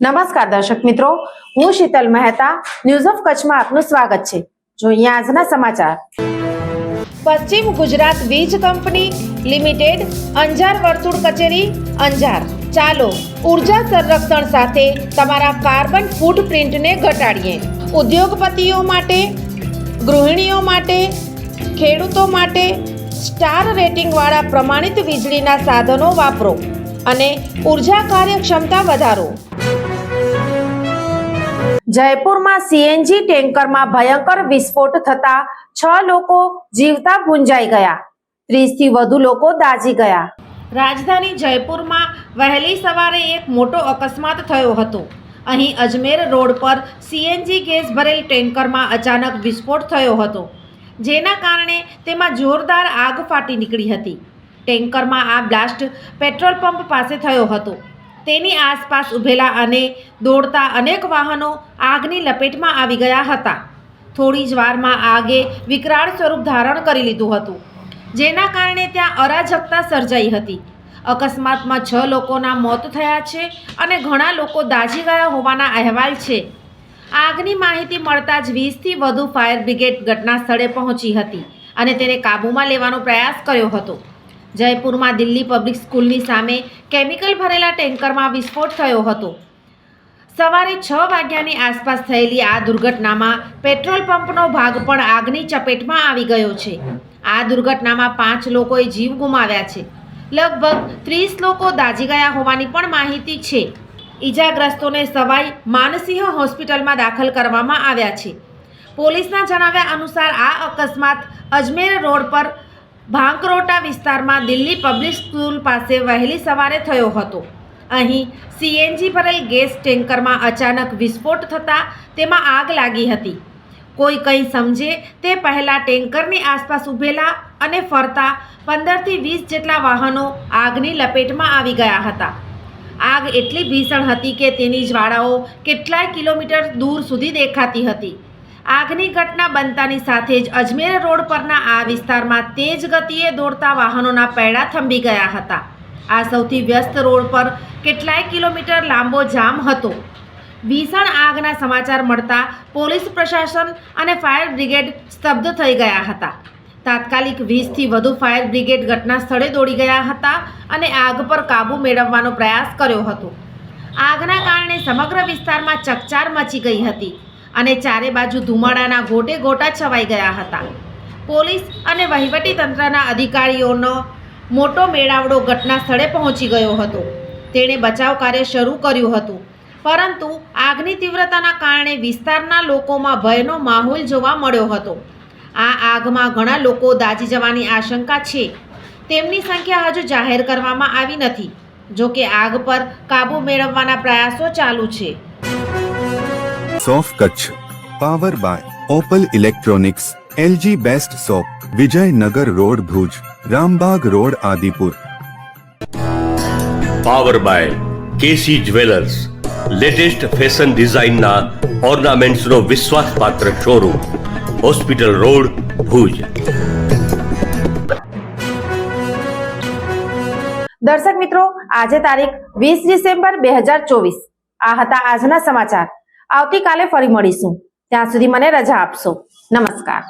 નમસ્કાર દર્શક મિત્રો, હું શીતલ મહેતા ન્યૂઝ ઓફ કચ્છમાં આપનું સ્વાગત છે। જોઈએ આજના સમાચાર। પશ્ચિમ ગુજરાત વીજ કંપની લિમિટેડ અંજાર વર્તુળ કચેરી અંજાર। ચાલો ઉર્જા સંરક્ષણ સાથે તમારા કાર્બન ફૂટપ્રિન્ટને ઘટાડીએ। ઉદ્યોગપતિઓ માટે, ગૃહિણીઓ માટે, ખેડૂતો માટે સ્ટાર રેટિંગવાળા પ્રમાણિત વીજળીના સાધનો વાપરો અને ઉર્જા કાર્યક્ષમતા વધારો। જયપુરમાં સીએનજી ટેન્કરમાં ભયંકર વિસ્ફોટ થતા 6 લોકો જીવતા ભૂંજાઈ ગયા, 30 થી વધુ લોકો દાઝી ગયા। રાજધાની જયપુરમાં વહેલી સવારે એક મોટો અકસ્માત થયો હતો। અહીં અજમેર રોડ પર સીએનજી ગેસ ભરેલ ટેન્કરમાં અચાનક વિસ્ફોટ થયો હતો, જેના કારણે તેમાં જોરદાર આગ ફાટી નીકળી હતી। ટેન્કરમાં આ બ્લાસ્ટ પેટ્રોલ પંપ પાસે થયો હતો। તેની આસપાસ ઊભેલા અને દોડતા અનેક વાહનો આગની લપેટમાં આવી ગયા હતા। થોડી જ વારમાં આગે વિકરાળ સ્વરૂપ ધારણ કરી લીધું હતું, જેના કારણે ત્યાં અરાજકતા સર્જાઈ હતી। અકસ્માતમાં 6 લોકોના મોત થયા છે અને ઘણા લોકો દાઝી ગયા હોવાના અહેવાલ છે। આગની માહિતી મળતા જ 20 થી વધુ ફાયર બ્રિગેડ ઘટના સ્થળે પહોંચી હતી અને તેને કાબૂમાં લેવાનો પ્રયાસ કર્યો હતો। જયપુરમાં દિલ્હી પબ્લિક સ્કૂલની સામે કેમિકલ ભરેલા ટેન્કરમાં વિસ્ફોટ થયો હતો। સવારે 6 વાગ્યાની આસપાસ થયેલી આ દુર્ઘટનામાં પેટ્રોલ પંપનો ભાગ પણ આગની ચપેટમાં આવી ગયો છે। આ દુર્ઘટનામાં 5 લોકોએ જીવ ગુમાવ્યા છે। લગભગ 30 લોકો દાઝી ગયા હોવાની પણ માહિતી છે। ઈજાગ્રસ્તોને સવાઈ માનસિંહ હોસ્પિટલમાં દાખલ કરવામાં આવ્યા છે। પોલીસના જણાવ્યા અનુસાર આ અકસ્માત અજમેર રોડ પર ભાંકરોટા વિસ્તારમાં દિલ્હી પબ્લિક સ્કૂલ પાસે વહેલી સવારે થયો હતો। અહીં સીએનજી ભરેલ ગેસ ટેન્કરમાં અચાનક વિસ્ફોટ થતાં તેમાં આગ લાગી હતી। કોઈ કંઈ સમજે તે પહેલાં ટેન્કરની આસપાસ ઊભેલા અને ફરતા 15 થી 20 જેટલા વાહનો આગની લપેટમાં આવી ગયા હતા। આગ એટલી ભીષણ હતી કે તેની જ્વાળાઓ કેટલાય કિલોમીટર દૂર સુધી દેખાતી હતી। આગની ઘટના બનતાની સાથે જ અજમેર રોડ પરના આ વિસ્તારમાં તેજ ગતિએ દોડતા વાહનોના પૈડા થંભી ગયા હતા। આ સૌથી વ્યસ્ત રોડ પર કેટલાય કિલોમીટર લાંબો જામ હતો। ભીષણ આગના સમાચાર મળતા પોલીસ પ્રશાસન અને ફાયર બ્રિગેડ સ્તબ્ધ થઈ ગયા હતા। તાત્કાલિક 20 થી વધુ ફાયર બ્રિગેડ ઘટના સ્થળે દોડી ગયા હતા અને આગ પર કાબૂ મેળવવાનો પ્રયાસ કર્યો હતો। આગના કારણે સમગ્ર વિસ્તારમાં ચકચાર મચી ગઈ હતી અને ચારે બાજુ ધુમાડાના ગોટે ગોટા છવાઈ ગયા હતા। પોલીસ અને વહીવટી તંત્રના અધિકારીઓનો મોટો મેળાવડો ઘટના સ્થળે પહોંચી ગયો હતો। તેણે બચાવ કાર્ય શરૂ કર્યું હતું, પરંતુ આગની તીવ્રતાના કારણે વિસ્તારના લોકોમાં ભયનો માહોલ જોવા મળ્યો હતો। આ આગમાં ઘણા લોકો દાઝી જવાની આશંકા છે। તેમની સંખ્યા હજુ જાહેર કરવામાં આવી નથી। જો કે આગ પર કાબૂ મેળવવાના પ્રયાસો ચાલુ છે। સોફ Kutch power by Opal Electronics, LG best shop, Vijaynagar road Bhuj, Rambagh road Adipur. Power by KC jewellers, latest fashion ડિઝાઇનના ઓર્નામેન્ટ્સનો વિશ્વાસપાત્ર શોરૂમ, હોસ્પિટલ રોડ ભુજ। દર્શક મિત્રો, આજે તારીખ 20 ડિસેમ્બર 2024। આ હતા આજના સમાચાર। આવતીકાલે ફરી મળીશું, ત્યાં સુધી મને રજા આપશો। નમસ્કાર।